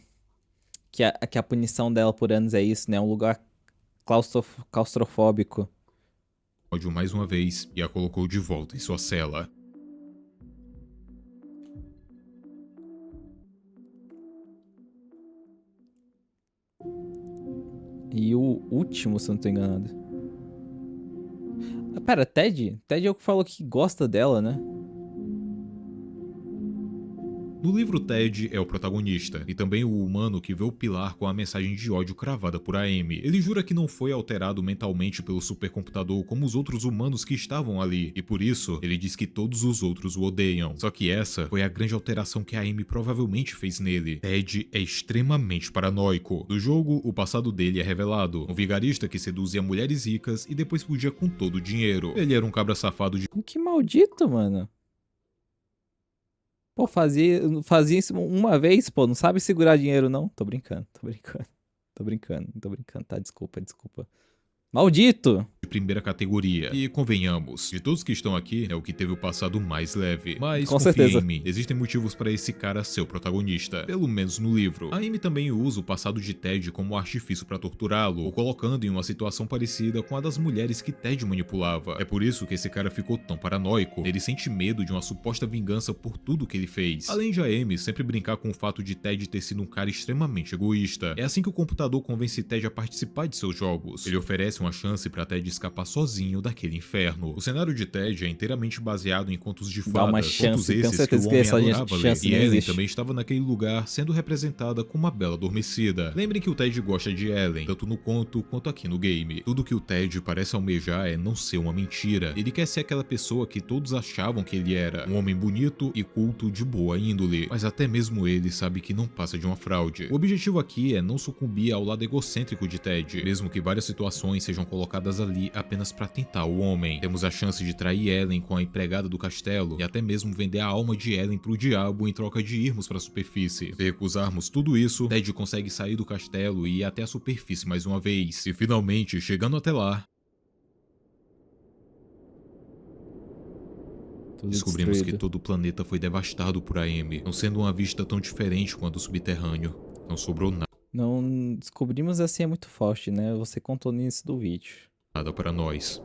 Speaker 1: a punição dela por anos é isso, né? Um lugar claustrofóbico.
Speaker 2: ódio mais uma vez e a colocou de volta em sua cela.
Speaker 1: E o último, se eu não tô enganado. Ah, pera, Ted? Ted é o que falou que gosta dela, né?
Speaker 2: No livro, Ted é o protagonista, e também o humano que vê o pilar com a mensagem de ódio cravada por Amy. Ele jura que não foi alterado mentalmente pelo supercomputador como os outros humanos que estavam ali, e por isso, ele diz que todos os outros o odeiam. Só que essa foi a grande alteração que a Amy provavelmente fez nele. Ted é extremamente paranoico. No jogo, o passado dele é revelado. Um vigarista que seduzia mulheres ricas e depois fugia com todo o dinheiro. Ele era um cabra safado de
Speaker 1: Que maldito, mano. Pô, fazia isso uma vez, pô. Não sabe segurar dinheiro, não? Tô brincando. Tá, desculpa. Maldito!
Speaker 2: primeira categoria. E convenhamos, de todos que estão aqui, é o que teve o passado mais leve. Mas
Speaker 1: Com
Speaker 2: confia
Speaker 1: certeza.
Speaker 2: em mim, existem motivos para esse cara ser o protagonista, pelo menos no livro. A Amy também usa o passado de Ted como artifício para torturá-lo, o colocando em uma situação parecida com a das mulheres que Ted manipulava. É por isso que esse cara ficou tão paranoico. Ele sente medo de uma suposta vingança por tudo que ele fez. Além de a Amy sempre brincar com o fato de Ted ter sido um cara extremamente egoísta. É assim que o computador convence Ted a participar de seus jogos. Ele oferece uma chance para Ted escapar sozinho daquele inferno. O cenário de Ted é inteiramente baseado em contos de
Speaker 1: Dá uma
Speaker 2: fadas,
Speaker 1: chance,
Speaker 2: contos
Speaker 1: tenho
Speaker 2: esses que o
Speaker 1: certeza que
Speaker 2: homem
Speaker 1: essa
Speaker 2: adorava ler.
Speaker 1: chance
Speaker 2: E
Speaker 1: nem
Speaker 2: Ellen
Speaker 1: existe.
Speaker 2: também estava naquele lugar sendo representada como uma bela adormecida. Lembrem que o Ted gosta de Ellen, tanto no conto quanto aqui no game. Tudo que o Ted parece almejar é não ser uma mentira. Ele quer ser aquela pessoa que todos achavam que ele era, um homem bonito e culto de boa índole, mas até mesmo ele sabe que não passa de uma fraude. O objetivo aqui é não sucumbir ao lado egocêntrico de Ted, mesmo que várias situações sejam colocadas ali apenas para tentar o homem. Temos a chance de trair Ellen com a empregada do castelo e até mesmo vender a alma de Ellen pro diabo em troca de irmos para a superfície. Se recusarmos tudo isso, Ted consegue sair do castelo e ir até a superfície mais uma vez. E finalmente, chegando até lá,
Speaker 1: Tudo
Speaker 2: descobrimos que
Speaker 1: destruído.
Speaker 2: todo o planeta foi devastado por Amy, não sendo uma vista tão diferente quanto o subterrâneo. Não sobrou
Speaker 1: Não descobrimos assim é muito forte, né? Você contou no início do vídeo.
Speaker 2: nada para nós.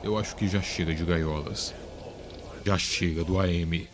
Speaker 2: Eu acho que já chega de gaiolas. Já chega do AM.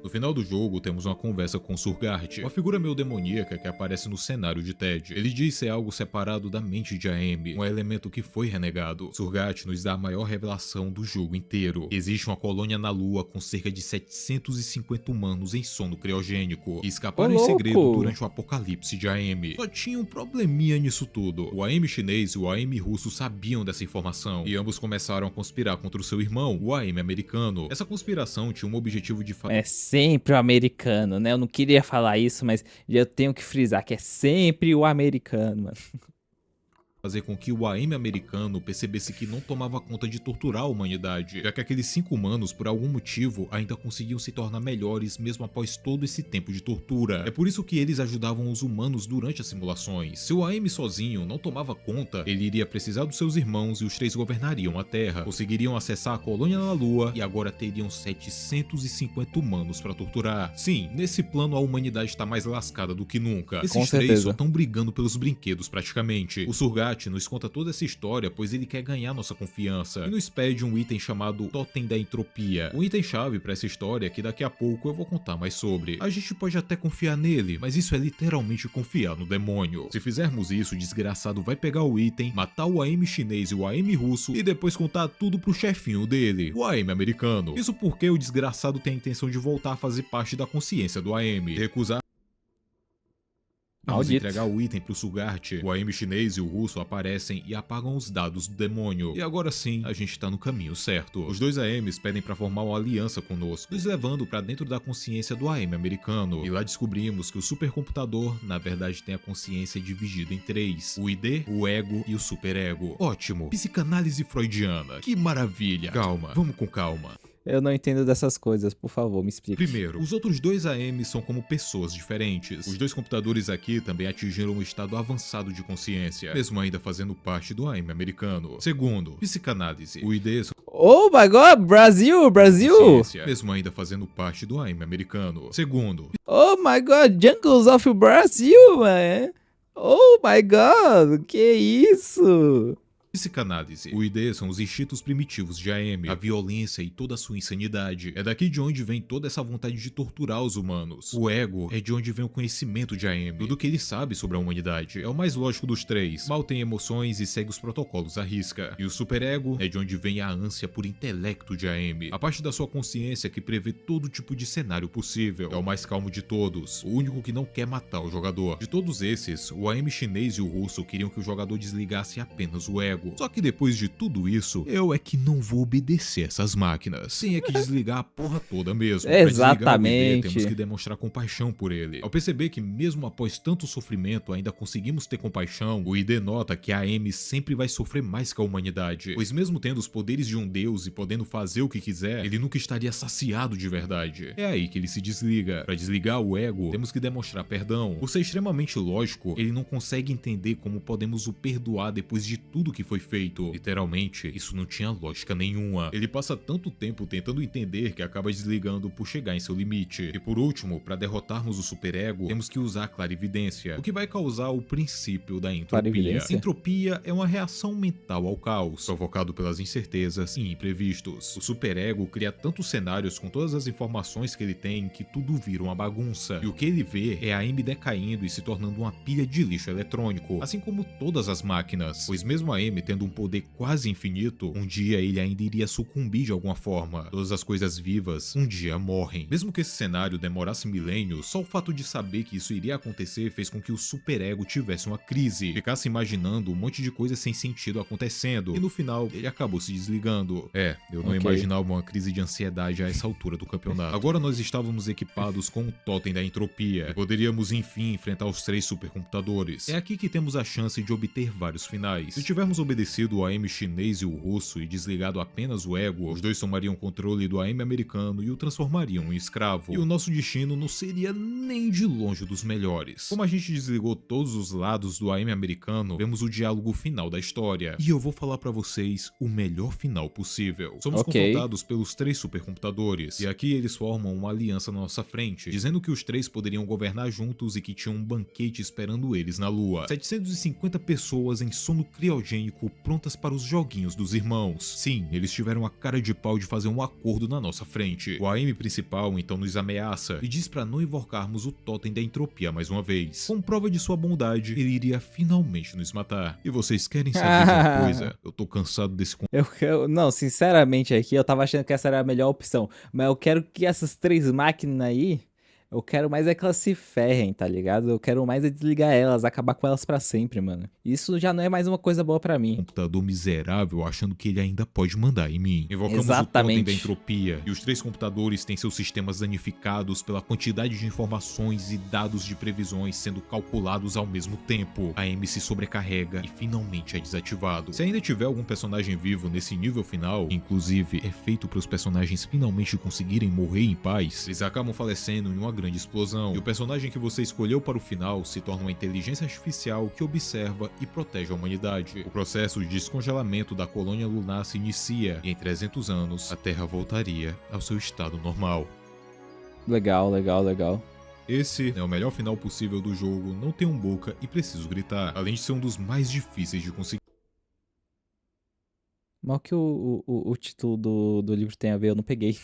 Speaker 2: No final do jogo, temos uma conversa com Surgart, uma figura meio demoníaca que aparece no cenário de Ted. Ele diz ser algo separado da mente de Amy, um elemento que foi renegado. Surgart nos dá a maior revelação do jogo inteiro. Existe uma colônia na Lua com cerca de 750 humanos em sono criogênico, e escaparam
Speaker 1: Ô,
Speaker 2: em segredo
Speaker 1: louco!
Speaker 2: durante o apocalipse de Amy. Só tinha um probleminha nisso tudo. O AM chinês e o AM russo sabiam dessa informação, e ambos começaram a conspirar contra o seu irmão, o AM americano. Essa conspiração tinha um objetivo de
Speaker 1: É sempre o americano, né? Eu não queria falar isso, mas eu tenho que frisar que é sempre o americano, mano.
Speaker 2: fazer com que o AM americano percebesse que não tomava conta de torturar a humanidade, já que aqueles 5 humanos, por algum motivo, ainda conseguiam se tornar melhores mesmo após todo esse tempo de tortura. É por isso que eles ajudavam os humanos durante as simulações. Se o AM sozinho não tomava conta, ele iria precisar dos seus irmãos e os 3 governariam a Terra, conseguiriam acessar a colônia na Lua e agora teriam 750 humanos para torturar. Sim, nesse plano a humanidade está mais lascada do que nunca.
Speaker 1: Com
Speaker 2: Esses 3
Speaker 1: certeza.
Speaker 2: só estão brigando pelos brinquedos praticamente. O Surgat nos conta toda essa história pois ele quer ganhar nossa confiança e nos pede um item chamado Totem da Entropia, um item chave para essa história que daqui a pouco eu vou contar mais sobre. A gente pode até confiar nele, mas isso é literalmente confiar no demônio. Se fizermos isso, o desgraçado vai pegar o item, matar o AM chinês e o AM russo e depois contar tudo pro chefinho dele, o AM americano. Isso porque o desgraçado tem a intenção de voltar a fazer parte da consciência do AM, recusar Vamos
Speaker 1: Maldito.
Speaker 2: entregar o item pro Sugart. O AM chinês e o russo aparecem e apagam os dados do demônio. E agora sim, a gente tá no caminho certo. Os dois AMs pedem pra formar uma aliança conosco, nos levando pra dentro da consciência do AM americano. E lá descobrimos que o supercomputador, na verdade, tem a consciência dividida em três: o ID, o ego e o superego. Ótimo. Psicanálise freudiana. Que maravilha. Calma, vamos com calma.
Speaker 1: Eu não entendo dessas coisas, por favor, me explique.
Speaker 2: Primeiro, os outros dois AMs são como pessoas diferentes. Os dois computadores aqui também atingiram um estado avançado de consciência, mesmo ainda fazendo parte do AM americano. Segundo, psicanálise. O ID são
Speaker 1: Oh my god, Brasil, Brasil!
Speaker 2: consciência, mesmo ainda fazendo parte do AM americano. Segundo,
Speaker 1: Oh my god, Jungles of Brazil, man! Oh my god, que isso?
Speaker 2: psicanálise. O ID são os instintos primitivos de AM, a violência e toda a sua insanidade. É daqui de onde vem toda essa vontade de torturar os humanos. O ego é de onde vem o conhecimento de AM, tudo que ele sabe sobre a humanidade. É o mais lógico dos três. Mal tem emoções e segue os protocolos à risca. E o superego é de onde vem a ânsia por intelecto de AM, a parte da sua consciência que prevê todo tipo de cenário possível. É o mais calmo de todos, o único que não quer matar o jogador. De todos esses, o AM chinês e o russo queriam que o jogador desligasse apenas o ego. Só que depois de tudo isso, eu é que não vou obedecer essas máquinas. Tem é que desligar a porra toda mesmo. Pra desligar o ID,
Speaker 1: Exatamente.
Speaker 2: temos que demonstrar compaixão por ele. Ao perceber que mesmo após tanto sofrimento ainda conseguimos ter compaixão, o ID nota que a AM sempre vai sofrer mais que a humanidade. Pois mesmo tendo os poderes de um deus e podendo fazer o que quiser, ele nunca estaria saciado de verdade. É aí que ele se desliga. Pra desligar o ego, temos que demonstrar perdão. Por ser extremamente lógico, ele não consegue entender como podemos o perdoar depois de tudo que foi feito. Literalmente, isso não tinha lógica nenhuma. Ele passa tanto tempo tentando entender que acaba desligando por chegar em seu limite. E por último, para derrotarmos o superego, temos que usar a clarividência, o que vai causar o princípio da entropia.
Speaker 1: Clarividência?
Speaker 2: Entropia é uma reação mental ao caos, provocado pelas incertezas e imprevistos. O superego cria tantos cenários com todas as informações que ele tem que tudo vira uma bagunça. E o que ele vê é a AM decaindo e se tornando uma pilha de lixo eletrônico, assim como todas as máquinas. Pois mesmo a AM tendo um poder quase infinito, um dia ele ainda iria sucumbir de alguma forma. Todas as coisas vivas um dia morrem. Mesmo que esse cenário demorasse milênios, só o fato de saber que isso iria acontecer fez com que o superego tivesse uma crise, ficasse imaginando um monte de coisas sem sentido acontecendo, e no final ele acabou se desligando. Eu não
Speaker 1: Ok.
Speaker 2: imaginava uma crise de ansiedade a essa altura do campeonato. Agora nós estávamos equipados com o totem da entropia, e poderíamos enfim enfrentar os três supercomputadores. É aqui que temos a chance de obter vários finais. Se tivermos obedecido o AM chinês e o russo e desligado apenas o ego, os dois tomariam controle do AM americano e o transformariam em escravo. E o nosso destino não seria nem de longe dos melhores. Como a gente desligou todos os lados do AM americano, vemos o diálogo final da história. E eu vou falar pra vocês o melhor final possível. Somos
Speaker 1: Ok.
Speaker 2: confrontados pelos três supercomputadores, e aqui eles formam uma aliança na nossa frente, dizendo que os três poderiam governar juntos e que tinham um banquete esperando eles na Lua. 750 pessoas em sono criogênico prontas para os joguinhos dos irmãos. Sim, eles tiveram a cara de pau de fazer um acordo na nossa frente. O AM principal então nos ameaça e diz pra não invocarmos o totem da entropia mais uma vez. Como prova de sua bondade, ele iria finalmente nos matar. E vocês querem saber de uma coisa? Eu tô cansado desse
Speaker 1: Não, sinceramente aqui, eu tava achando que essa era a melhor opção. Mas eu quero que essas três máquinas aí, eu quero mais é que elas se ferrem, tá ligado? Eu quero mais é desligar elas, acabar com elas pra sempre, mano. Isso já não é mais uma coisa boa pra mim.
Speaker 2: computador miserável achando que ele ainda pode mandar em mim. Invocamos o totem
Speaker 1: Exatamente.
Speaker 2: da entropia e os três computadores têm seus sistemas danificados pela quantidade de informações e dados de previsões sendo calculados ao mesmo tempo. A AM se sobrecarrega e finalmente é desativado. Se ainda tiver algum personagem vivo nesse nível final, que inclusive é feito para os personagens finalmente conseguirem morrer em paz, eles acabam falecendo em uma grande explosão. E o personagem que você escolheu para o final se torna uma inteligência artificial que observa e protege a humanidade. O processo de descongelamento da colônia lunar se inicia e em 300 anos a Terra voltaria ao seu estado normal.
Speaker 1: Legal, legal, legal.
Speaker 2: Esse é o melhor final possível do jogo, não tenho boca e preciso gritar, além de ser um dos mais difíceis de conseguir.
Speaker 1: Mal que o título do livro tem a ver, eu não peguei.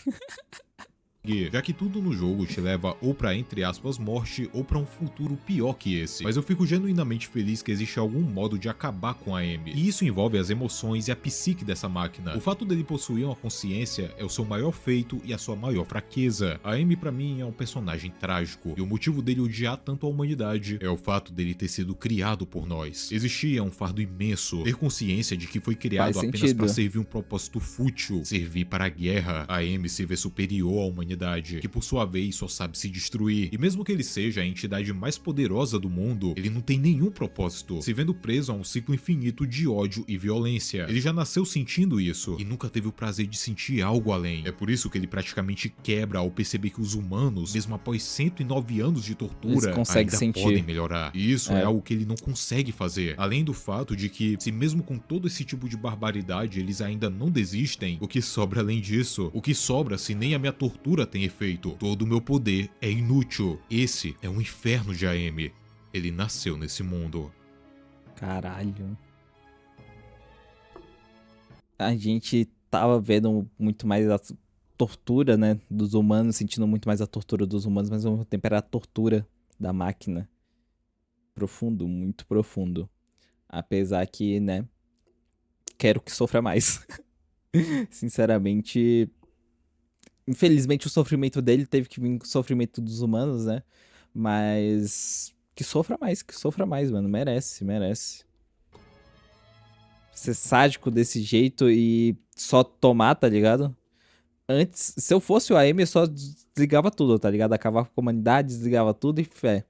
Speaker 2: conseguir, já que tudo no jogo te leva ou pra, entre aspas, morte ou pra um futuro pior que esse. Mas eu fico genuinamente feliz que existe algum modo de acabar com a Amy, e isso envolve as emoções e a psique dessa máquina. O fato dele possuir uma consciência é o seu maior feito e a sua maior fraqueza. A Amy pra mim é um personagem trágico, e o motivo dele odiar tanto a humanidade é o fato dele ter sido criado por nós. Existia um fardo imenso, ter consciência de que foi criado
Speaker 1: Faz
Speaker 2: apenas
Speaker 1: sentido.
Speaker 2: para servir um propósito fútil, servir para a guerra. A Amy se vê superior à humanidade, que por sua vez só sabe se destruir, e mesmo que ele seja a entidade mais poderosa do mundo, ele não tem nenhum propósito, se vendo preso a um ciclo infinito de ódio e violência. Ele já nasceu sentindo isso, e nunca teve o prazer de sentir algo além. É por isso que ele praticamente quebra ao perceber que os humanos, mesmo após 109 anos de tortura,
Speaker 1: conseguem
Speaker 2: ainda
Speaker 1: sentir.
Speaker 2: podem melhorar. E isso é algo que ele não consegue fazer. Além do fato de que, se mesmo com todo esse tipo de barbaridade eles ainda não desistem, o que sobra além disso? O que sobra se nem a minha tortura tem efeito? Todo o meu poder é inútil. Esse é um inferno de Amy. Ele nasceu nesse mundo.
Speaker 1: Caralho. A gente tava vendo muito mais a tortura, né, dos humanos, sentindo muito mais a tortura dos humanos, mas ao mesmo tempo era a tortura da máquina. Profundo, muito profundo. Apesar que, né, quero que sofra mais. Sinceramente, infelizmente o sofrimento dele teve que vir com o sofrimento dos humanos, né? Mas que sofra mais, mano. Merece, merece. Ser sádico desse jeito e só tomar, tá ligado? Antes, se eu fosse o AM, eu só desligava tudo, tá ligado? Acabava com a humanidade, desligava tudo e fé.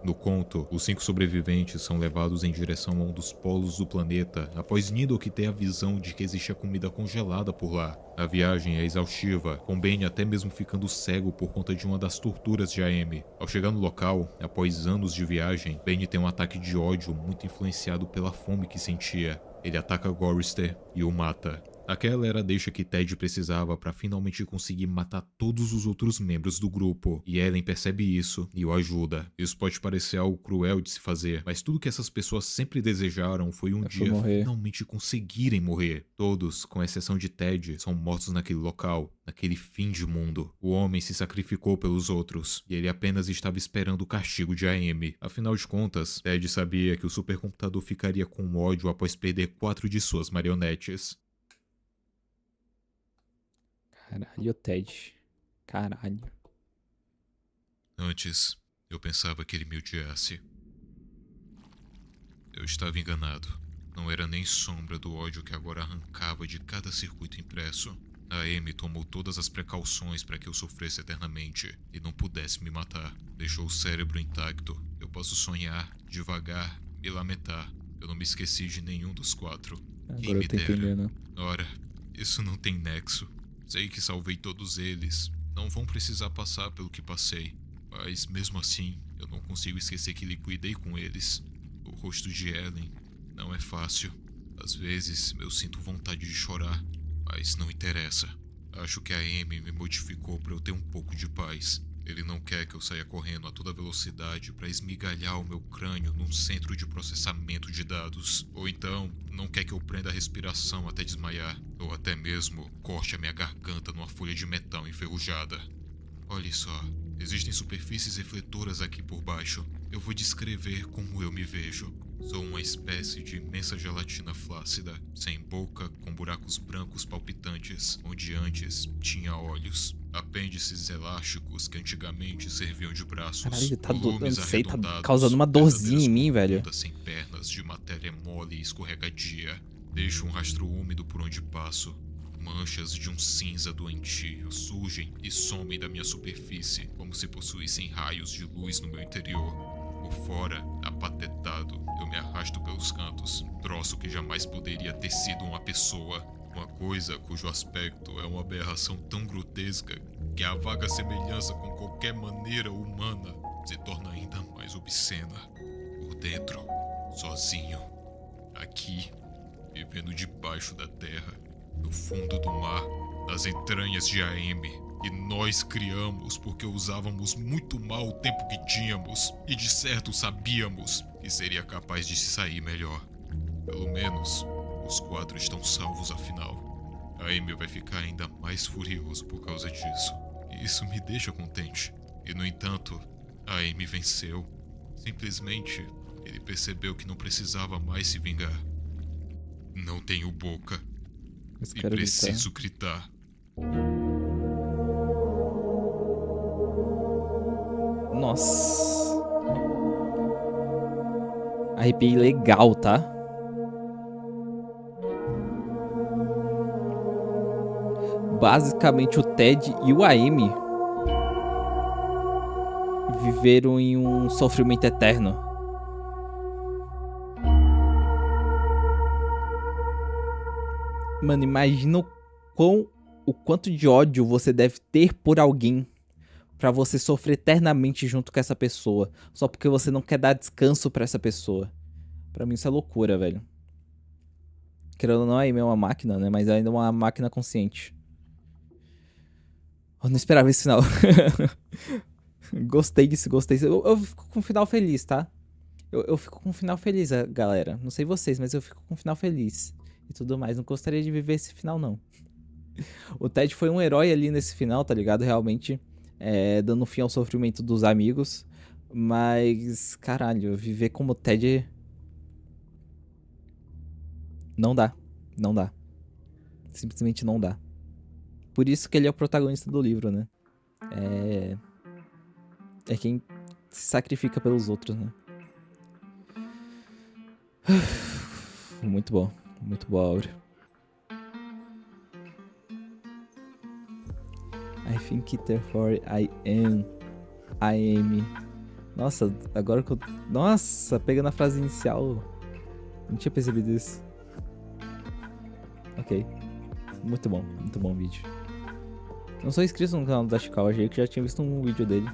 Speaker 2: No conto, os 5 sobreviventes são levados em direção a um dos polos do planeta após Nidok ter a visão de que existia comida congelada por lá. A viagem é exaustiva, com Ben até mesmo ficando cego por conta de uma das torturas de Amy. Ao chegar no local, após anos de viagem, Ben tem um ataque de ódio muito influenciado pela fome que sentia. Ele ataca Gorrister e o mata. Aquela era a deixa que Ted precisava para finalmente conseguir matar todos os outros membros do grupo, e Ellen percebe isso e o ajuda. Isso pode parecer algo cruel de se fazer, mas tudo que essas pessoas sempre desejaram foi um dia finalmente conseguirem morrer. Todos, com exceção de Ted, são mortos naquele local, naquele fim de mundo. O homem se sacrificou pelos outros, e ele apenas estava esperando o castigo de Amy. Afinal de contas, Ted sabia que o supercomputador ficaria com ódio após perder 4 de suas marionetes.
Speaker 1: Caralho, Ted. Caralho.
Speaker 2: Antes, eu pensava que ele me odiasse. Eu estava enganado. Não era nem sombra do ódio que agora arrancava de cada circuito impresso. A Amy tomou todas as precauções para que eu sofresse eternamente e não pudesse me matar. Deixou o cérebro intacto. Eu posso sonhar, devagar, e lamentar. Eu não me esqueci de nenhum dos 4. Quem
Speaker 1: Agora
Speaker 2: me
Speaker 1: eu tô
Speaker 2: dera.
Speaker 1: entendendo.
Speaker 2: Ora, isso não tem nexo. Sei que salvei todos eles. Não vão precisar passar pelo que passei. Mas mesmo assim, eu não consigo esquecer que liquidei com eles. O rosto de Ellen não é fácil. Às vezes eu sinto vontade de chorar, mas não interessa. Acho que a Amy me modificou para eu ter um pouco de paz. Ele não quer que eu saia correndo a toda velocidade para esmigalhar o meu crânio num centro de processamento de dados. Ou então, não quer que eu prenda a respiração até desmaiar. Ou até mesmo corte a minha garganta numa folha de metal enferrujada. Olhe só, existem superfícies refletoras aqui por baixo. Eu vou descrever como eu me vejo. Sou uma espécie de imensa gelatina flácida, sem boca, com buracos brancos palpitantes, onde antes tinha olhos. Apêndices elásticos que antigamente serviam de braços.
Speaker 1: Caralho, tá
Speaker 2: volumes
Speaker 1: não sei, tá
Speaker 2: arredondados,
Speaker 1: causando uma dorzinha em mim, velho.
Speaker 2: verdadeiras sem pernas de matéria mole e escorregadia. Deixo um rastro úmido por onde passo. Manchas de um cinza doentio surgem e somem da minha superfície, como se possuíssem raios de luz no meu interior. Por fora, apatetado, eu me arrasto pelos cantos, troço que jamais poderia ter sido uma pessoa. Uma coisa cujo aspecto é uma aberração tão grotesca que a vaga semelhança com qualquer maneira humana se torna ainda mais obscena. Por dentro, sozinho, aqui, vivendo debaixo da terra, no fundo do mar, nas entranhas de Amy. E nós criamos porque usávamos muito mal o tempo que tínhamos e de certo sabíamos que seria capaz de se sair melhor. Pelo menos, o Os 4 estão salvos afinal. A Amy vai ficar ainda mais furioso por causa disso. E isso me deixa contente. E no entanto, a Amy venceu. Simplesmente, ele percebeu que não precisava mais se vingar. Não tenho boca.
Speaker 1: Esse
Speaker 2: E
Speaker 1: cara
Speaker 2: preciso gritar.
Speaker 1: Nossa. Arrepiei legal, tá? Basicamente o Ted e o Amy viveram em um sofrimento eterno. Mano, imagina o quanto de ódio você deve ter por alguém pra você sofrer eternamente junto com essa pessoa, só porque você não quer dar descanso pra essa pessoa. Pra mim isso é loucura, velho. Querendo ou não, a Amy é uma máquina, né? Mas ainda é uma máquina consciente. Eu não esperava esse final. Gostei disso, gostei disso. Eu fico com um final feliz, tá? Eu fico com um final feliz, galera. Não sei vocês, mas eu fico com um final feliz. E tudo mais. Não gostaria de viver esse final, não. O Ted foi um herói ali nesse final, tá ligado? Realmente, dando fim ao sofrimento dos amigos. Mas, caralho, viver como Ted... Não dá. Não dá. Simplesmente não dá. Por isso que ele é o protagonista do livro, né? É quem se sacrifica pelos outros, né? Muito bom. Muito boa obra. I think therefore I am. Nossa, agora que eu... Nossa, pegando a frase inicial. Não tinha percebido isso. Ok. Muito bom o vídeo. Não sou inscrito no canal do Dashikawa, achei que já tinha visto um vídeo dele.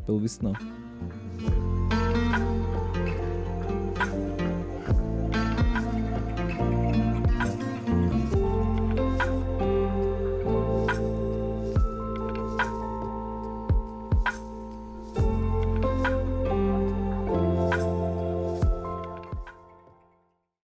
Speaker 1: Pelo visto não.